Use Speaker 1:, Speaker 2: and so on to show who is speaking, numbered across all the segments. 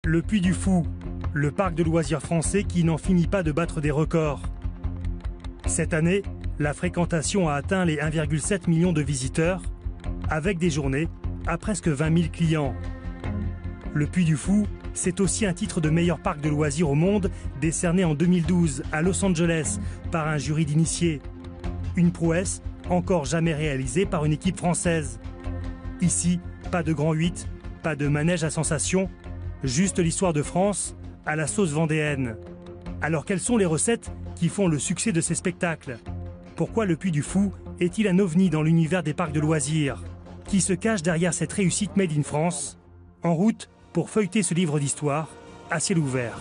Speaker 1: Le Puy du Fou, le parc de loisirs français qui n'en finit pas de battre des records. Cette année, la fréquentation a atteint les 1,7 million de visiteurs, avec des journées à presque 20 000 clients. Le Puy du Fou, c'est aussi un titre de meilleur parc de loisirs au monde, décerné en 2012 à Los Angeles par un jury d'initiés. Une prouesse encore jamais réalisée par une équipe française. Ici, pas de grand 8, pas de manège à sensation, juste l'histoire de France à la sauce vendéenne. Alors quelles sont les recettes qui font le succès de ces spectacles? Pourquoi le Puy du Fou est-il un ovni dans l'univers des parcs de loisirs? Qui se cache derrière cette réussite made in France? En route pour feuilleter ce livre d'histoire à ciel ouvert.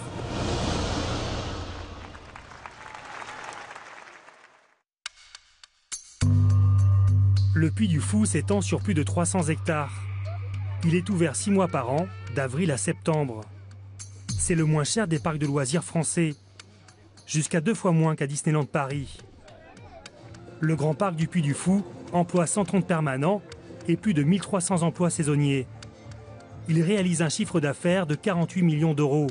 Speaker 1: Le Puy du Fou s'étend sur plus de 300 hectares. Il est ouvert 6 mois par an, d'avril à septembre. C'est le moins cher des parcs de loisirs français, jusqu'à 2 fois moins qu'à Disneyland Paris. Le grand parc du Puy du Fou emploie 130 permanents et plus de 1300 emplois saisonniers. Il réalise un chiffre d'affaires de 48 millions d'euros.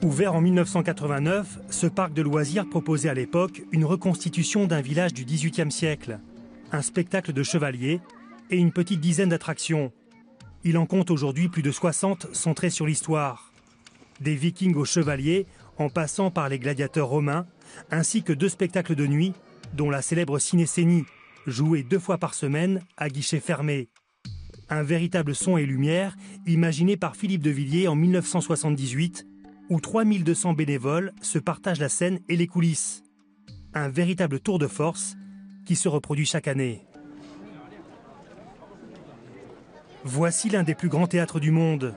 Speaker 1: Ouvert en 1989, ce parc de loisirs proposait à l'époque une reconstitution d'un village du XVIIIe siècle, un spectacle de chevaliers et une petite dizaine d'attractions. Il en compte aujourd'hui plus de 60 centrés sur l'histoire. Des vikings aux chevaliers, en passant par les gladiateurs romains, ainsi que 2 spectacles de nuit, dont la célèbre Cinécénie, jouée 2 fois par semaine à guichet fermé. Un véritable son et lumière imaginé par Philippe de Villiers en 1978, où 3200 bénévoles se partagent la scène et les coulisses. Un véritable tour de force qui se reproduit chaque année. Voici l'un des plus grands théâtres du monde.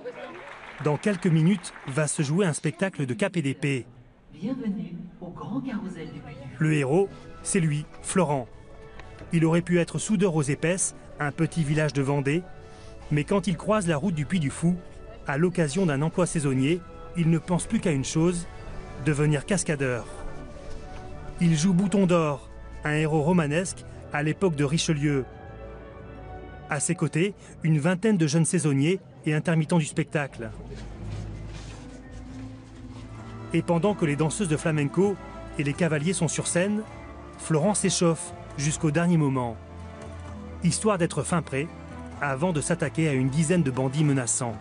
Speaker 1: Dans quelques minutes va se jouer un spectacle de cap et d'épée.
Speaker 2: Bienvenue au grand carrousel du Puy du Fou.
Speaker 1: Le héros, c'est lui, Florent. Il aurait pu être soudeur aux épaisses, un petit village de Vendée, mais quand il croise la route du Puy du Fou, à l'occasion d'un emploi saisonnier, il ne pense plus qu'à une chose, devenir cascadeur. Il joue Bouton d'Or, un héros romanesque à l'époque de Richelieu. À ses côtés, une vingtaine de jeunes saisonniers et intermittents du spectacle. Et pendant que les danseuses de flamenco et les cavaliers sont sur scène, Florent s'échauffe jusqu'au dernier moment, histoire d'être fin prêt avant de s'attaquer à une dizaine de bandits menaçants.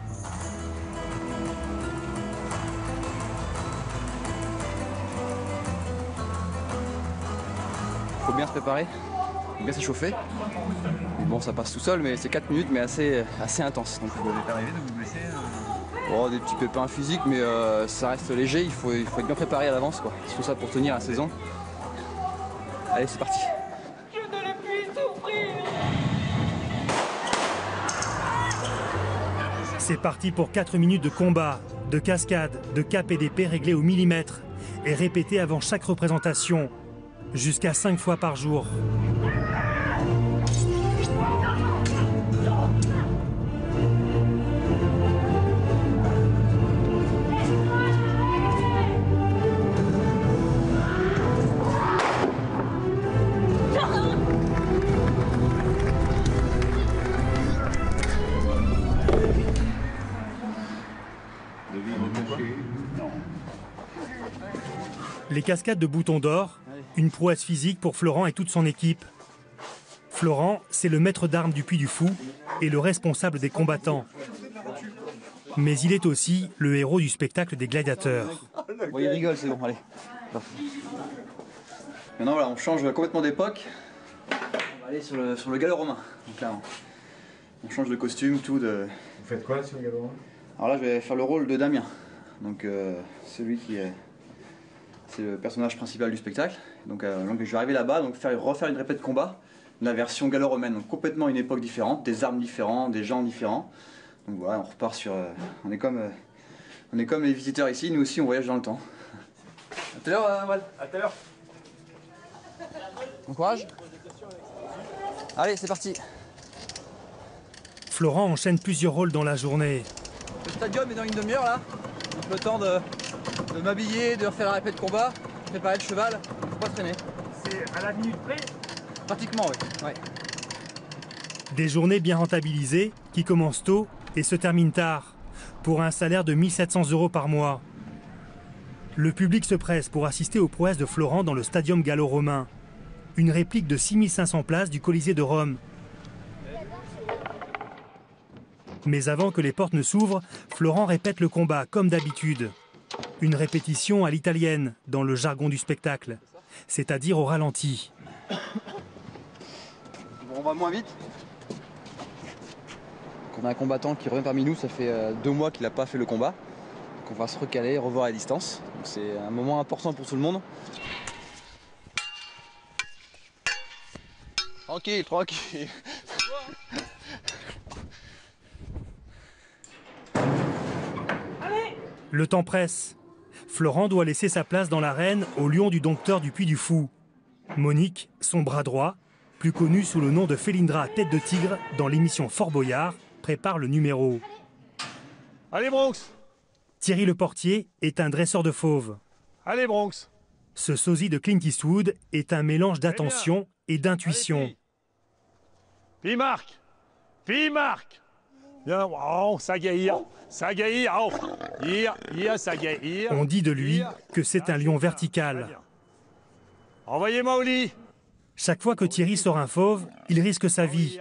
Speaker 3: Faut bien se préparer, faut bien s'échauffer. Bon, ça passe tout seul, mais c'est 4 minutes, mais assez intense. Donc,
Speaker 4: Vous êtes arrivé de vous blesser
Speaker 3: oh, des petits pépins physiques, mais ça reste léger. Il faut être bien préparé à l'avance, quoi. C'est tout ça pour tenir la saison. Allez, c'est parti.
Speaker 2: Je ne le puis souffrir.
Speaker 1: C'est parti pour 4 minutes de combat, de cascade, de cap et d'épée réglés au millimètre et répétés avant chaque représentation, jusqu'à 5 fois par jour. Les cascades de Bouton d'Or, une prouesse physique pour Florent et toute son équipe. Florent, c'est le maître d'armes du Puy du Fou et le responsable des combattants. Mais il est aussi le héros du spectacle des gladiateurs.
Speaker 3: Bon, il rigole, c'est bon, allez. Maintenant, voilà, on change complètement d'époque. On va aller sur le galop romain. Donc là, on change de costume, tout de...
Speaker 4: Vous faites quoi sur le galop?
Speaker 3: Alors là, je vais faire le rôle de Damien. Donc, celui qui est... C'est le personnage principal du spectacle. Donc je vais arriver là-bas, donc refaire une répète de combat, la version gallo-romaine, donc complètement une époque différente, des armes différentes, des gens différents. Donc voilà, on repart sur... on est comme les visiteurs ici, nous aussi on voyage dans le temps. A tout à l'heure, Wal.
Speaker 4: À tout à l'heure.
Speaker 3: Bon courage. Allez, c'est parti.
Speaker 1: Florent enchaîne plusieurs rôles dans la journée.
Speaker 3: Le stadium est dans une demi-heure là. Donc le temps de m'habiller, de refaire la répète de combat, préparer le cheval, faut pas traîner.
Speaker 1: C'est à la minute près?
Speaker 3: Pratiquement, oui. Ouais.
Speaker 1: Des journées bien rentabilisées qui commencent tôt et se terminent tard. pour un salaire de 1 700 € par mois. Le public se presse pour assister aux prouesses de Florent dans le stadium gallo-romain, une réplique de 6 500 places du Colisée de Rome. Mais avant que les portes ne s'ouvrent, Florent répète le combat comme d'habitude. Une répétition à l'italienne, dans le jargon du spectacle, c'est-à-dire au ralenti.
Speaker 3: On va moins vite. On a un combattant qui revient parmi nous, ça fait 2 mois qu'il n'a pas fait le combat. Donc on va se recaler, revoir à distance. C'est un moment important pour tout le monde. Tranquille, tranquille.
Speaker 1: Le temps presse. Florent doit laisser sa place dans l'arène au lion du dompteur du Puy du Fou. Monique, son bras droit, plus connue sous le nom de Félindra Tête de Tigre dans l'émission Fort Boyard, prépare le numéro.
Speaker 5: Allez Bronx!
Speaker 1: Thierry Le Portier est un dresseur de fauves.
Speaker 5: Allez Bronx!
Speaker 1: Ce sosie de Clint Eastwood est un mélange d'attention et d'intuition.
Speaker 5: Puis Marc! Bien, oh, ça gaillit, oh, ça gaillit.
Speaker 1: On dit de lui que c'est un lion vertical.
Speaker 5: Envoyez-moi au lit.
Speaker 1: Chaque fois que Thierry sort un fauve, il risque sa vie.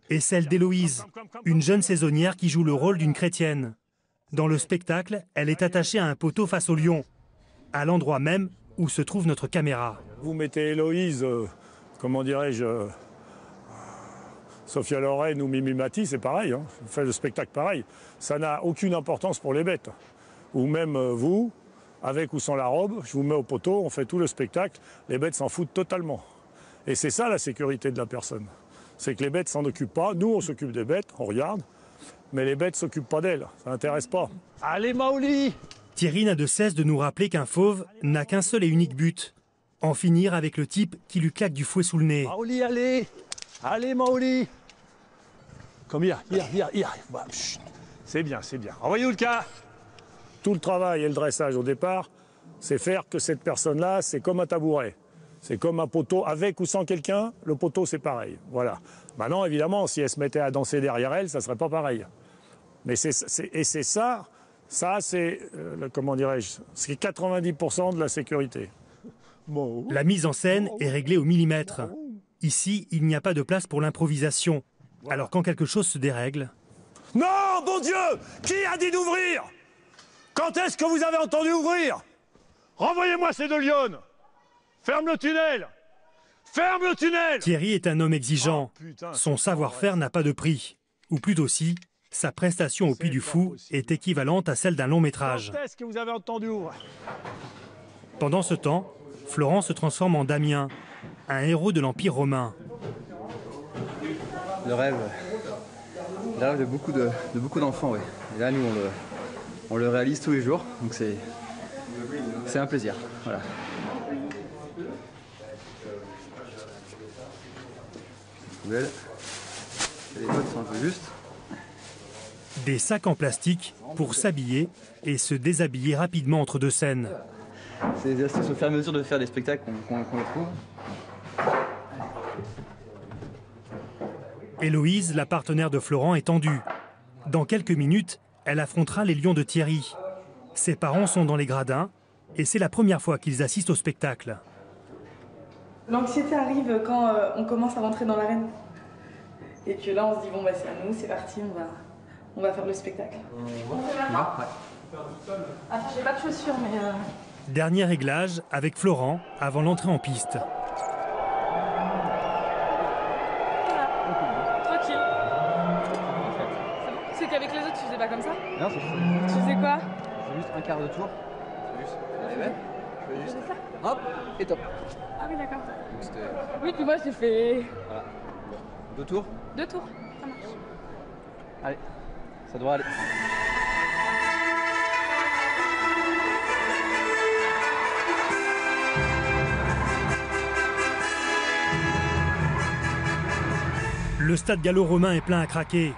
Speaker 1: Et celle d'Héloïse, une jeune saisonnière qui joue le rôle d'une chrétienne. Dans le spectacle, elle est attachée à un poteau face au lion, à l'endroit même où se trouve notre caméra.
Speaker 5: Vous mettez Héloïse, comment dirais-je, Sophia Loren ou Mimi Mati, c'est pareil, hein. Vous faites le spectacle pareil. Ça n'a aucune importance pour les bêtes. Ou même vous, avec ou sans la robe, je vous mets au poteau, on fait tout le spectacle, les bêtes s'en foutent totalement. Et c'est ça la sécurité de la personne. C'est que les bêtes s'en occupent pas, nous on s'occupe des bêtes, on regarde, mais les bêtes s'occupent pas d'elles, ça n'intéresse pas. Allez Maoli!
Speaker 1: Thierry n'a de cesse de nous rappeler qu'un fauve n'a qu'un seul et unique but, en finir avec le type qui lui claque du fouet sous le nez.
Speaker 5: Maoli, allez! Allez Maoli! Comme hier. C'est bien. Envoyez-vous le cas. Tout le travail et le dressage au départ, c'est faire que cette personne-là, c'est comme un tabouret. C'est comme un poteau, avec ou sans quelqu'un, le poteau c'est pareil. Voilà. Maintenant, évidemment, si elle se mettait à danser derrière elle, ça ne serait pas pareil. Mais c'est ça c'est, comment dirais-je, c'est 90% de la sécurité.
Speaker 1: La mise en scène est réglée au millimètre. Ici, il n'y a pas de place pour l'improvisation. Alors quand quelque chose se dérègle...
Speaker 5: Non, bon Dieu! Qui a dit d'ouvrir? Quand est-ce que vous avez entendu ouvrir? Renvoyez-moi ces 2 lionnes! Ferme le tunnel! Ferme le tunnel!
Speaker 1: Thierry est un homme exigeant. Son savoir-faire n'a pas de prix. Ou plutôt si, sa prestation au Puy du Fou est équivalente à celle d'un long métrage.
Speaker 5: Quand est-ce que vous avez entendu ouvrir?
Speaker 1: Pendant ce temps, Florent se transforme en Damien, un héros de l'Empire romain.
Speaker 3: Le rêve de beaucoup d'enfants, oui. Et là, nous, on le réalise tous les jours, donc c'est un plaisir. Voilà. Belle. Les bottes sont un peu justes.
Speaker 1: Des sacs en plastique pour s'habiller et se déshabiller rapidement entre 2 scènes.
Speaker 3: C'est des astuces au fur et à mesure de faire des spectacles qu'on les trouve.
Speaker 1: Héloïse, la partenaire de Florent, est tendue. Dans quelques minutes, elle affrontera les lions de Thierry. Ses parents sont dans les gradins et c'est la première fois qu'ils assistent au spectacle.
Speaker 6: L'anxiété arrive quand on commence à rentrer dans l'arène. Et que là, on se dit, bon, bah, c'est à nous, c'est parti, on va faire le spectacle. On fait maintenant ?
Speaker 3: Ouais.
Speaker 6: Attends, j'ai pas de chaussures, mais...
Speaker 1: Dernier réglage avec Florent avant l'entrée en piste.
Speaker 6: Tranquille. C'est qu'avec les autres, tu faisais pas comme ça ?
Speaker 3: Non, c'est fou.
Speaker 6: Tu faisais quoi ?
Speaker 3: C'est juste un quart de tour. C'est juste. Allez, je fais juste. Hop, et top.
Speaker 6: Ah oui, d'accord.
Speaker 3: Donc c'était.
Speaker 6: Oui, puis moi, j'ai fait...
Speaker 3: Voilà. 2 tours.
Speaker 6: 2 tours, ça marche.
Speaker 3: Allez, ça devrait aller.
Speaker 1: Le stade gallo-romain est plein à craquer.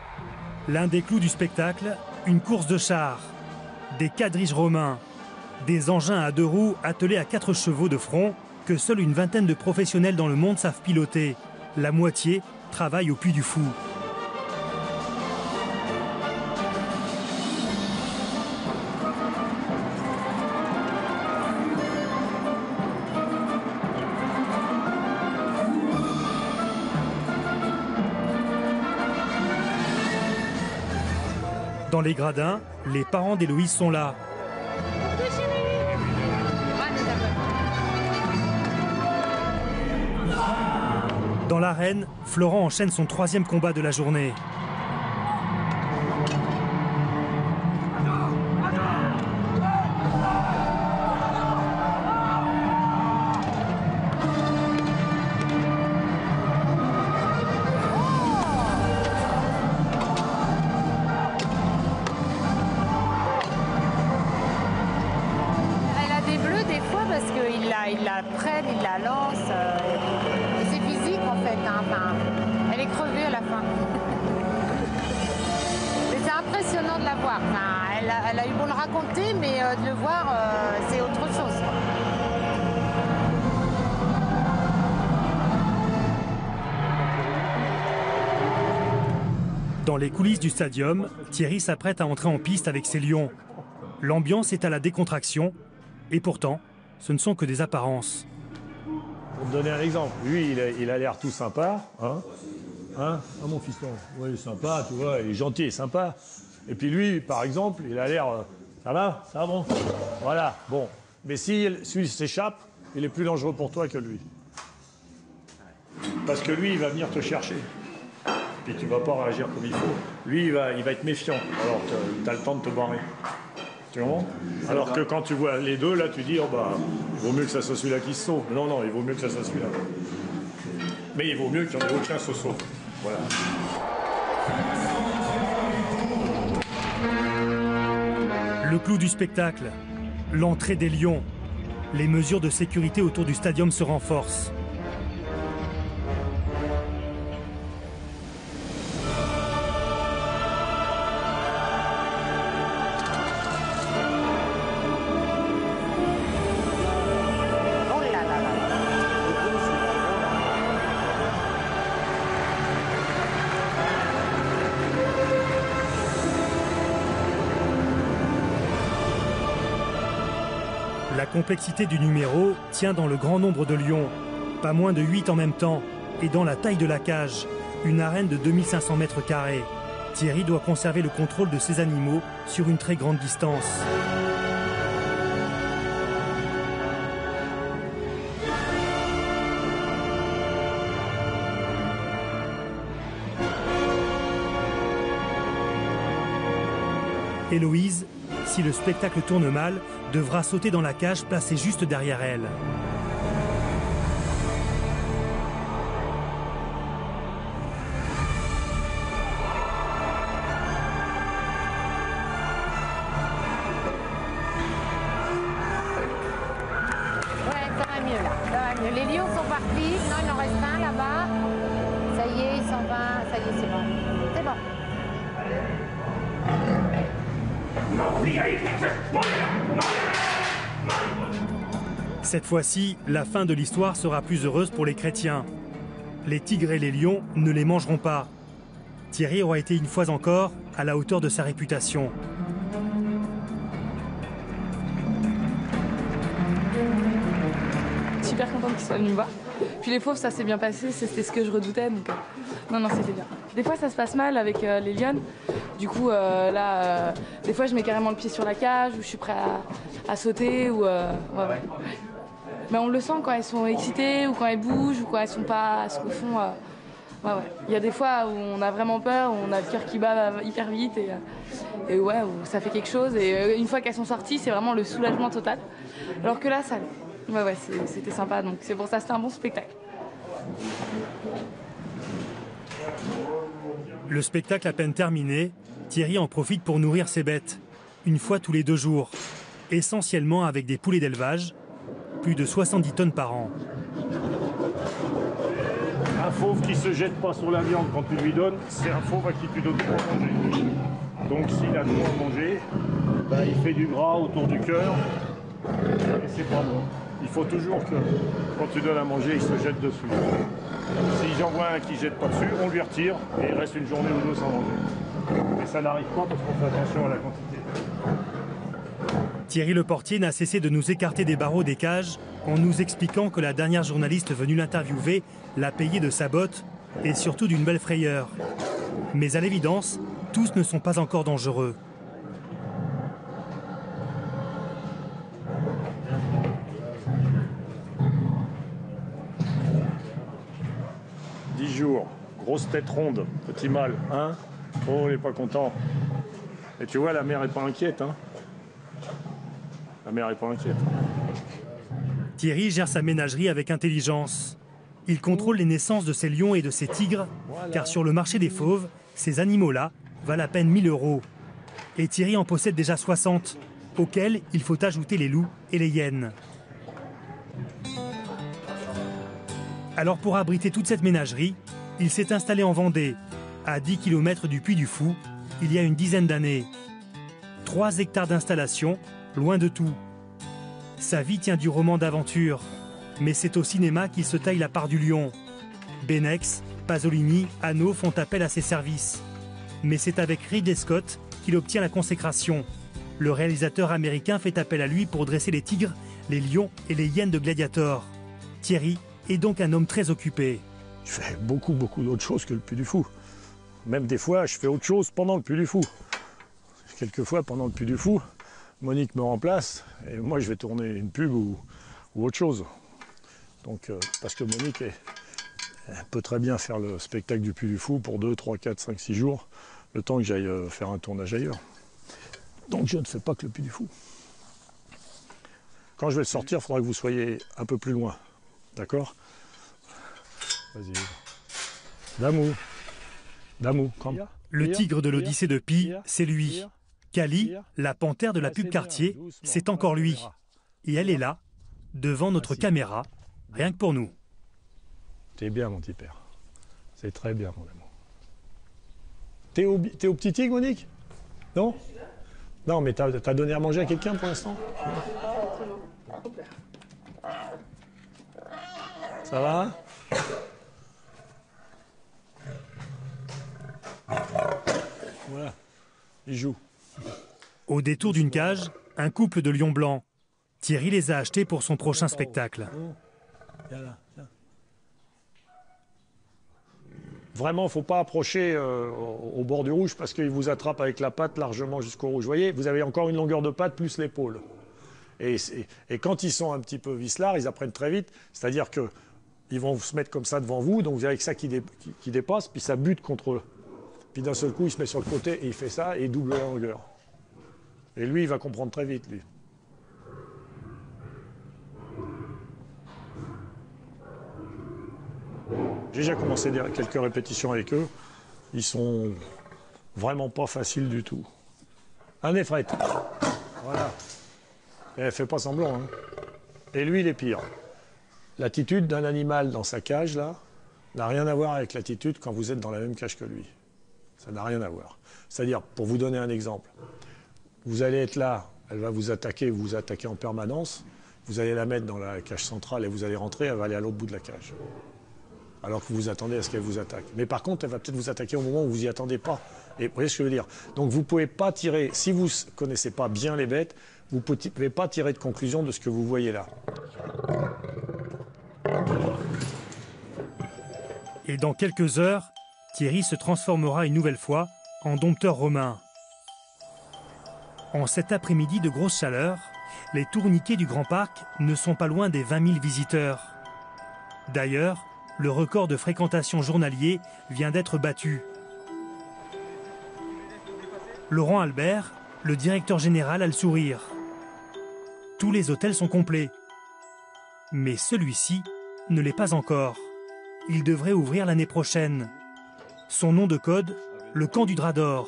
Speaker 1: L'un des clous du spectacle, une course de chars, des quadriges romains, des engins à 2 roues attelés à 4 chevaux de front que seule une vingtaine de professionnels dans le monde savent piloter. La moitié travaille au Puy du Fou. Dans les gradins, les parents d'Héloïse sont là. Dans l'arène, Florent enchaîne son 3e combat de la journée.
Speaker 7: Parce qu'il la prenne, il la lance. C'est physique en fait. Hein. Enfin, elle est crevée à la fin. Mais c'est impressionnant de la voir. Enfin, elle a eu beau le raconter, mais de le voir, c'est autre chose.
Speaker 1: Dans les coulisses du stadium, Thierry s'apprête à entrer en piste avec ses lions. L'ambiance est à la décontraction, et pourtant, ce ne sont que des apparences.
Speaker 5: Pour te donner un exemple, lui, il a l'air tout sympa. Hein, ah, mon fiston, oui, il est sympa, tu vois, il est gentil et sympa. Et puis lui, par exemple, il a l'air... ça va bon. Voilà, bon. Mais si celui s'échappe, il est plus dangereux pour toi que lui. Parce que lui, il va venir te chercher. Puis tu ne vas pas réagir comme il faut. Lui, il va être méfiant, alors que tu as le temps de te barrer. Tu comprends ? Alors que quand tu vois les deux, là, tu dis, oh bah, il vaut mieux que ça soit celui-là qui se sauve. Non, il vaut mieux que ça soit celui-là. Mais il vaut mieux qu'il n'y en ait aucun se sauve. Voilà.
Speaker 1: Le clou du spectacle, l'entrée des lions. Les mesures de sécurité autour du stadium se renforcent. La complexité du numéro tient dans le grand nombre de lions, pas moins de 8 en même temps, et dans la taille de la cage, une arène de 2500 mètres carrés. Thierry doit conserver le contrôle de ces animaux sur une très grande distance. Héloïse, si le spectacle tourne mal, devra sauter dans la cage placée juste derrière elle.
Speaker 7: Ouais, ça va mieux là. Ça va mieux. Les lions sont partis. Non, il en reste un là-bas. Ça y est, il s'en va. Ça y est, c'est bon. C'est bon.
Speaker 1: Cette fois-ci, la fin de l'histoire sera plus heureuse pour les chrétiens. Les tigres et les lions ne les mangeront pas. Thierry aura été une fois encore à la hauteur de sa réputation.
Speaker 6: Super contente qu'ils soient venus me voir. Puis les fauves, ça s'est bien passé, c'était ce que je redoutais. Donc, non, c'était bien. Des fois, ça se passe mal avec les lionnes. Du coup, des fois, je mets carrément le pied sur la cage, ou je suis prêt à sauter. Ou, ouais. Mais on le sent quand elles sont excitées, ou quand elles bougent, ou quand elles sont pas à ce qu'au fond. Ouais. Il y a des fois où on a vraiment peur, où on a le cœur qui bat hyper vite, et ouais, où ça fait quelque chose. Et une fois qu'elles sont sorties, c'est vraiment le soulagement total. Alors que là, ça allait. Ouais, c'était sympa, donc c'est pour ça que c'était un bon spectacle.
Speaker 1: Le spectacle à peine terminé, Thierry en profite pour nourrir ses bêtes, une fois tous les 2 jours, essentiellement avec des poulets d'élevage, plus de 70 tonnes par an.
Speaker 5: Un fauve qui ne se jette pas sur la viande quand tu lui donnes, c'est un fauve à qui tu donnes trop à manger. Donc s'il a trop à manger, il fait du gras autour du cœur, et c'est pas bon. Il faut toujours que, quand tu donnes à manger, il se jette dessus. Si j'en vois un qui ne jette pas dessus, on lui retire et il reste une journée ou 2 sans manger. Mais ça n'arrive pas parce qu'on fait attention à la quantité.
Speaker 1: Thierry Le Portier n'a cessé de nous écarter des barreaux des cages en nous expliquant que la dernière journaliste venue l'interviewer l'a payé de sa botte et surtout d'une belle frayeur. Mais à l'évidence, tous ne sont pas encore dangereux.
Speaker 5: « 10 jours, grosse tête ronde, petit mâle, hein? Oh, il n'est pas content. Et tu vois, la mère n'est pas inquiète, hein? La mère n'est pas inquiète.
Speaker 1: Thierry gère sa ménagerie avec intelligence. Il contrôle les naissances de ses lions et de ses tigres, car sur le marché des fauves, ces animaux-là valent à peine 1 000 €. Et Thierry en possède déjà 60, auxquels il faut ajouter les loups et les hyènes. Alors pour abriter toute cette ménagerie, il s'est installé en Vendée, à 10 km du Puy du Fou, il y a une dizaine d'années. 3 hectares d'installation, loin de tout. Sa vie tient du roman d'aventure, mais c'est au cinéma qu'il se taille la part du lion. Benex, Pasolini, Hano font appel à ses services. Mais c'est avec Ridley Scott qu'il obtient la consécration. Le réalisateur américain fait appel à lui pour dresser les tigres, les lions et les hyènes de Gladiator. Thierry est donc un homme très occupé.
Speaker 5: Je fais beaucoup d'autres choses que le Puy du Fou. Même des fois, je fais autre chose pendant le Puy du Fou. Quelquefois, pendant le Puy du Fou, Monique me remplace et moi, je vais tourner une pub ou autre chose. Donc, parce que Monique, elle peut très bien faire le spectacle du Puy du Fou pour 2, 3, 4, 5, 6 jours, le temps que j'aille faire un tournage ailleurs. Donc, je ne fais pas que le Puy du Fou. Quand je vais le sortir, il faudra que vous soyez un peu plus loin. D'accord? Vas-y. Damou, come.
Speaker 1: Le tigre de l'Odyssée de Pi, c'est lui. Kali, la panthère de la pub quartier, c'est encore lui. Et elle est là, devant notre caméra, rien que pour nous.
Speaker 5: T'es bien, mon petit père. C'est très bien, mon amour. T'es au petit tigre, Monique? Non? Non, mais t'as donné à manger à quelqu'un pour l'instant? Ça va? Voilà, il joue.
Speaker 1: Au détour d'une cage, un couple de lions blancs. Thierry les a achetés pour son prochain spectacle.
Speaker 5: Viens là, viens. Vraiment, il ne faut pas approcher au bord du rouge parce qu'il vous attrape avec la patte largement jusqu'au rouge. Vous voyez, vous avez encore une longueur de patte plus l'épaule. Et quand ils sont un petit peu vicelards, ils apprennent très vite. C'est-à-dire qu'ils vont se mettre comme ça devant vous, donc vous avez que ça qui dépasse, puis ça bute contre eux. Puis d'un seul coup, il se met sur le côté et il fait ça et il double la longueur. Et lui, il va comprendre très vite, lui. J'ai déjà commencé quelques répétitions avec eux. Ils sont vraiment pas faciles du tout. Un effret. Voilà. Et elle fait pas semblant. Hein. Et lui, il est pire. L'attitude d'un animal dans sa cage, là, n'a rien à voir avec l'attitude quand vous êtes dans la même cage que lui. Ça n'a rien à voir. C'est-à-dire, pour vous donner un exemple, vous allez être là, elle va vous attaquer en permanence, vous allez la mettre dans la cage centrale et vous allez rentrer, elle va aller à l'autre bout de la cage. Alors que vous attendez à ce qu'elle vous attaque. Mais par contre, elle va peut-être vous attaquer au moment où vous n'y attendez pas. Et vous voyez ce que je veux dire? Donc vous ne pouvez pas tirer, si vous ne connaissez pas bien les bêtes, vous ne pouvez pas tirer de conclusion de ce que vous voyez là.
Speaker 1: Et dans quelques heures, Thierry se transformera une nouvelle fois en dompteur romain. En cet après-midi de grosse chaleur, les tourniquets du Grand Parc ne sont pas loin des 20 000 visiteurs. D'ailleurs, le record de fréquentation journalier vient d'être battu. Laurent Albert, le directeur général, a le sourire. Tous les hôtels sont complets. Mais celui-ci ne l'est pas encore. Il devrait ouvrir l'année prochaine. Son nom de code, le Camp du Drap d'Or.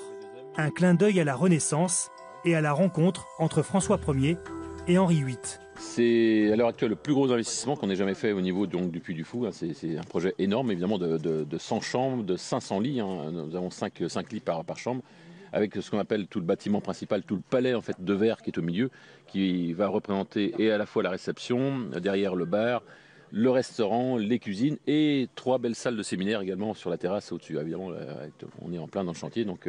Speaker 1: Un clin d'œil à la Renaissance et à la rencontre entre François Ier et Henri VIII.
Speaker 8: C'est à l'heure actuelle le plus gros investissement qu'on ait jamais fait au niveau donc, du Puy du Fou. C'est un projet énorme, évidemment, de 100 chambres, de 500 lits. Hein. Nous avons 5 lits par chambre, avec ce qu'on appelle tout le bâtiment principal, tout le palais en fait, de verre qui est au milieu, qui va représenter et à la fois la réception, derrière le bar, le restaurant, les cuisines et 3 belles salles de séminaire également sur la terrasse au-dessus. Évidemment, on est en plein dans le chantier, donc...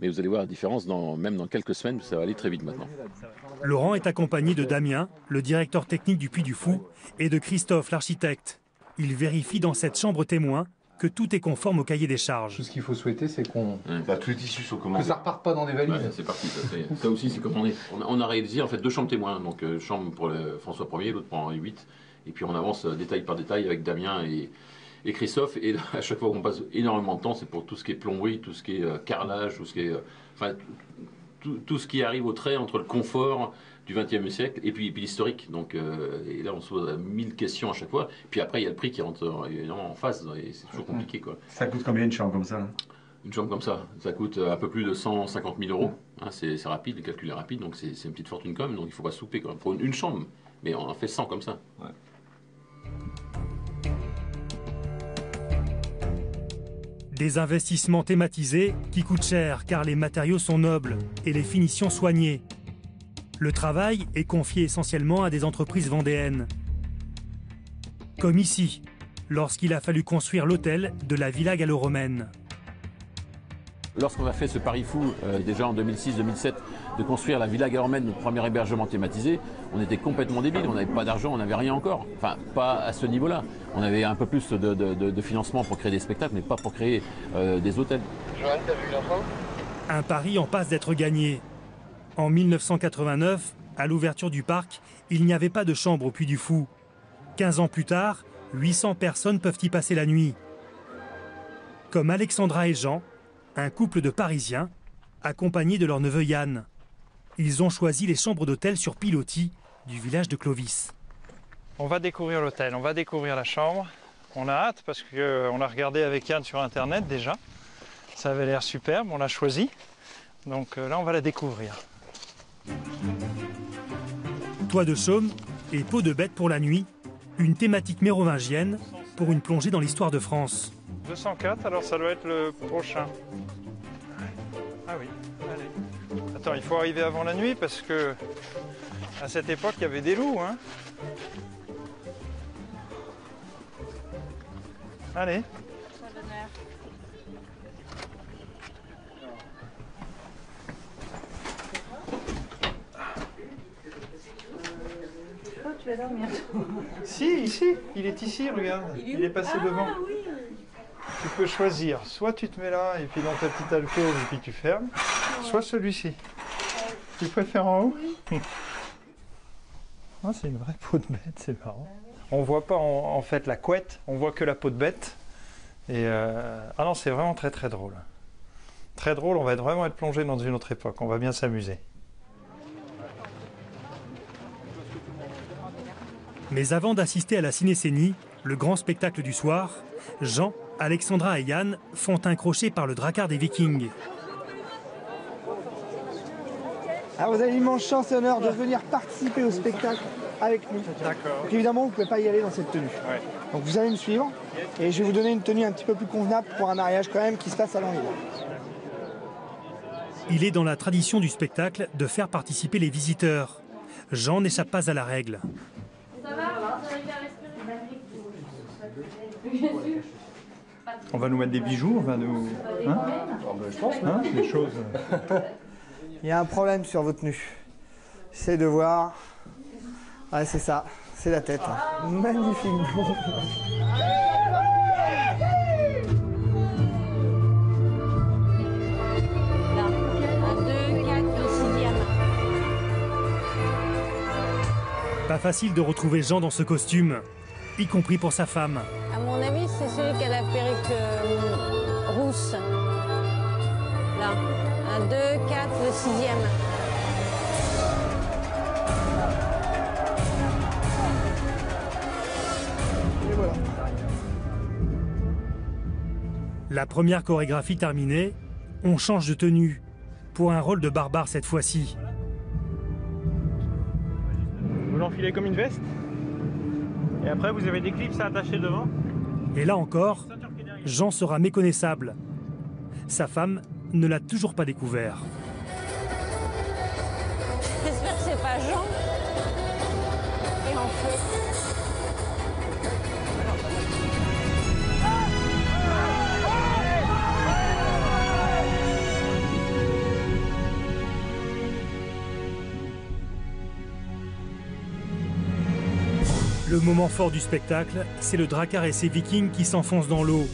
Speaker 8: Mais vous allez voir la différence, même dans quelques semaines, ça va aller très vite maintenant.
Speaker 1: Laurent est accompagné de Damien, le directeur technique du Puy du Fou, et de Christophe, l'architecte. Il vérifie dans cette chambre témoin que tout est conforme au cahier des charges.
Speaker 4: Tout ce qu'il faut souhaiter, c'est qu'on...
Speaker 8: Tous les tissus sont commandés.
Speaker 4: Que ça reparte pas dans des valises.
Speaker 8: Ouais, c'est parti. Ça aussi, c'est commandé. On a réalisé en fait 2 chambres témoins. Donc, chambre pour François Ier, l'autre pour Henri VIII. Et puis, on avance détail par détail avec Damien et Christophe. Et à chaque fois qu'on passe énormément de temps, c'est pour tout ce qui est plomberie, tout ce qui est carrelage, tout ce qui est... tout ce qui arrive au trait entre le confort du XXe siècle et puis l'historique. Donc, et là, on se pose 1000 questions à chaque fois. Puis après, il y a le prix qui rentre évidemment en face. Et c'est toujours compliqué, quoi.
Speaker 4: Ça coûte combien une chambre comme ça, là?
Speaker 8: Une chambre comme ça coûte un peu plus de 150 000 euros. Hein, c'est rapide, le calcul est rapide, donc c'est une petite fortune quand même. Donc il ne faut pas souper quand même. Pour une chambre, mais on en fait 100 comme ça. Ouais.
Speaker 1: Des investissements thématisés qui coûtent cher car les matériaux sont nobles et les finitions soignées. Le travail est confié essentiellement à des entreprises vendéennes. Comme ici, lorsqu'il a fallu construire l'hôtel de la Villa gallo-romaine.
Speaker 8: Lorsqu'on a fait ce pari fou, déjà en 2006-2007, de construire la Villa gallo-romaine, notre premier hébergement thématisé, on était complètement débiles, on n'avait pas d'argent, on n'avait rien encore. Enfin, pas à ce niveau-là. On avait un peu plus de financement pour créer des spectacles, mais pas pour créer des hôtels.
Speaker 9: Joanne, t'as vu l'enfant?
Speaker 1: Un pari en passe d'être gagné. En 1989, à l'ouverture du parc, il n'y avait pas de chambre au Puy du Fou. 15 ans plus tard, 800 personnes peuvent y passer la nuit. Comme Alexandra et Jean, un couple de Parisiens, accompagnés de leur neveu Yann. Ils ont choisi les chambres d'hôtel sur pilotis du village de Clovis.
Speaker 10: On va découvrir l'hôtel, on va découvrir la chambre. On a hâte parce qu'on l'a regardé avec Yann sur internet déjà. Ça avait l'air superbe, on l'a choisi. Donc là, on va la découvrir.
Speaker 1: Toit de chaume et peau de bête pour la nuit, une thématique mérovingienne pour une plongée dans l'histoire de France.
Speaker 10: 204, alors ça doit être le prochain. Ah oui, allez. Attends, il faut arriver avant la nuit parce que à cette époque, il y avait des loups, hein. Allez.
Speaker 2: Tu vas dormir.
Speaker 10: Si, ici, il est ici, regarde. Il est passé devant.
Speaker 2: Oui.
Speaker 10: Tu peux choisir, soit tu te mets là et puis dans ta petite alcôve et puis tu fermes, soit celui-ci. Tu préfères en haut? Oui. Ah, c'est une vraie peau de bête, c'est marrant. On voit pas en fait la couette, on voit que la peau de bête. Et ah non, c'est vraiment très très drôle. Très drôle, on va vraiment être plongé dans une autre époque, on va bien s'amuser.
Speaker 1: Mais avant d'assister à la cinécénie, le grand spectacle du soir, Jean, Alexandra et Yann font un crochet par le Drakkar des Vikings.
Speaker 11: Alors vous avez l'immense chance et honneur de venir participer au spectacle avec nous.
Speaker 10: D'accord.
Speaker 11: Évidemment, vous ne pouvez pas y aller dans cette tenue.
Speaker 10: Ouais.
Speaker 11: Donc vous allez me suivre et je vais vous donner une tenue un petit peu plus convenable pour un mariage quand même qui se passe à Longville.
Speaker 1: Il est dans la tradition du spectacle de faire participer les visiteurs. Jean n'échappe pas à la règle.
Speaker 10: On va nous mettre des bijoux, on va nous... Hein?
Speaker 11: Je pense,
Speaker 10: hein? Des choses...
Speaker 11: Il y a un problème sur vos tenues. J'essaie de voir. Ouais, c'est ça, c'est la tête. Magnifique.
Speaker 7: Là, 1, 2, 4, le 6e.
Speaker 1: Pas facile de retrouver Jean dans ce costume, y compris pour sa femme.
Speaker 7: À mon avis, c'est celui qui a la perruque rousse. Là, 1, 2, 4, le 6e.
Speaker 11: Et voilà.
Speaker 1: La première chorégraphie terminée, on change de tenue, pour un rôle de barbare cette fois-ci.
Speaker 10: Vous l'enfilez comme une veste. Et après, vous avez des clips à attacher devant.
Speaker 1: Et là encore, Jean sera méconnaissable. Sa femme ne l'a toujours pas découvert.
Speaker 7: J'espère que c'est pas Jean. Et en feu.
Speaker 1: Le moment fort du spectacle, c'est le Drakkar et ses Vikings qui s'enfoncent dans l'eau.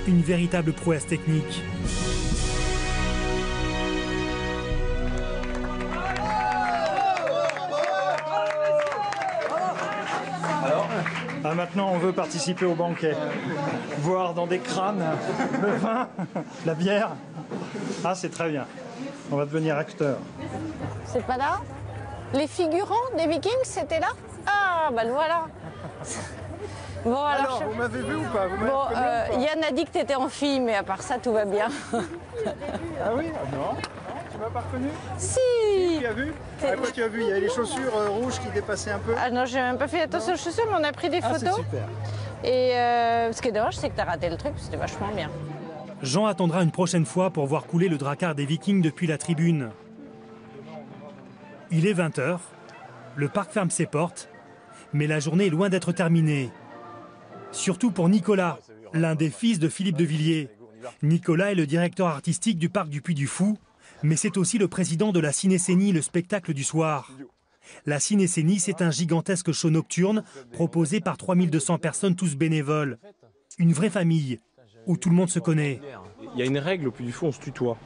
Speaker 1: Une véritable prouesse technique.
Speaker 10: Ah, maintenant, on veut participer au banquet. Boire dans des crânes, le vin, la bière. Ah, c'est très bien. On va devenir acteur.
Speaker 7: C'est pas là? Les figurants des Vikings, c'était là? Ah, ben voilà. Bon, alors
Speaker 10: vous m'avez vu ou pas?
Speaker 7: Yann a dit que t'étais en fille, mais à part ça, tout va bien.
Speaker 10: Ah oui? Non? Tu m'as pas reconnu?
Speaker 7: Si!
Speaker 10: Tu as vu? Ah, quoi tu as vu? Il y avait les chaussures rouges qui dépassaient un peu.
Speaker 7: Ah non, j'ai même pas fait attention aux chaussures, mais on a pris des photos.
Speaker 10: C'est super.
Speaker 7: Et ce qui est dommage, c'est que t'as raté le truc, c'était vachement bien.
Speaker 1: Jean attendra une prochaine fois pour voir couler le Drakkar des Vikings depuis la tribune. Il est 20h, le parc ferme ses portes, mais la journée est loin d'être terminée. Surtout pour Nicolas, l'un des fils de Philippe de Villiers. Nicolas est le directeur artistique du parc du Puy du Fou, mais c'est aussi le président de la Cinécénie, le spectacle du soir. La Cinécénie, c'est un gigantesque show nocturne proposé par 3200 personnes, tous bénévoles. Une vraie famille, où tout le monde se connaît.
Speaker 9: Il y a une règle au Puy du Fou, on se tutoie.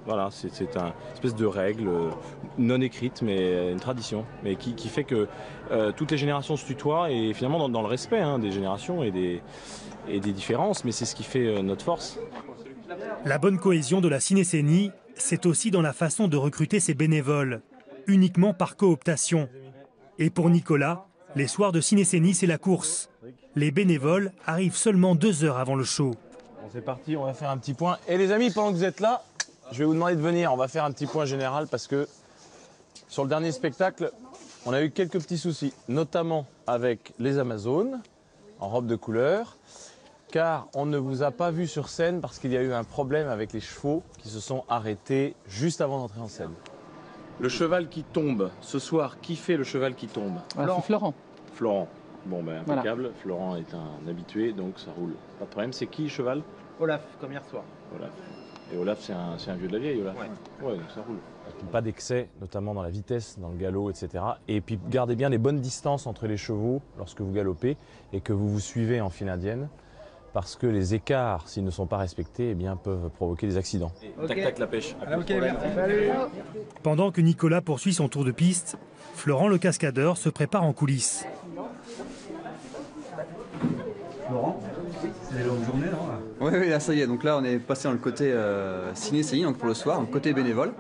Speaker 9: Voilà, c'est une espèce de règle non écrite, mais une tradition, mais qui fait que toutes les générations se tutoient et finalement dans le respect des générations et des différences, mais c'est ce qui fait notre force.
Speaker 1: La bonne cohésion de la Cinécénie, c'est aussi dans la façon de recruter ses bénévoles, uniquement par cooptation. Et pour Nicolas, les soirs de Cinécénie, c'est la course. Les bénévoles arrivent seulement 2 heures avant le show.
Speaker 9: Bon, c'est parti, on va faire un petit point. Et les amis, pendant que vous êtes là, je vais vous demander de venir, on va faire un petit point général parce que sur le dernier spectacle, on a eu quelques petits soucis, notamment avec les Amazones en robe de couleur, car on ne vous a pas vu sur scène parce qu'il y a eu un problème avec les chevaux qui se sont arrêtés juste avant d'entrer en scène. Le cheval qui tombe, ce soir, qui fait le cheval qui tombe?
Speaker 12: C'est Florent.
Speaker 9: Florent. Bon, ben impeccable. Voilà. Florent est un habitué, donc ça roule. Pas de problème. C'est qui le cheval?
Speaker 12: Olaf, comme hier soir.
Speaker 9: Olaf. Et Olaf, c'est un vieux de la vieille, Olaf. Ouais, donc ça roule. Pas d'excès, notamment dans la vitesse, dans le galop, etc. Et puis gardez bien les bonnes distances entre les chevaux lorsque vous galopez et que vous vous suivez en file indienne, parce que les écarts, s'ils ne sont pas respectés, eh bien, peuvent provoquer des accidents. Okay. Tac, tac, la pêche.
Speaker 10: Okay, merci.
Speaker 1: Pendant que Nicolas poursuit son tour de piste, Florent, le cascadeur, se prépare en coulisses.
Speaker 3: Florent, c'est la longue journée, non? Oui, là ça y est, donc là on est passé dans le côté ciné-CI, donc pour le soir, donc côté bénévole.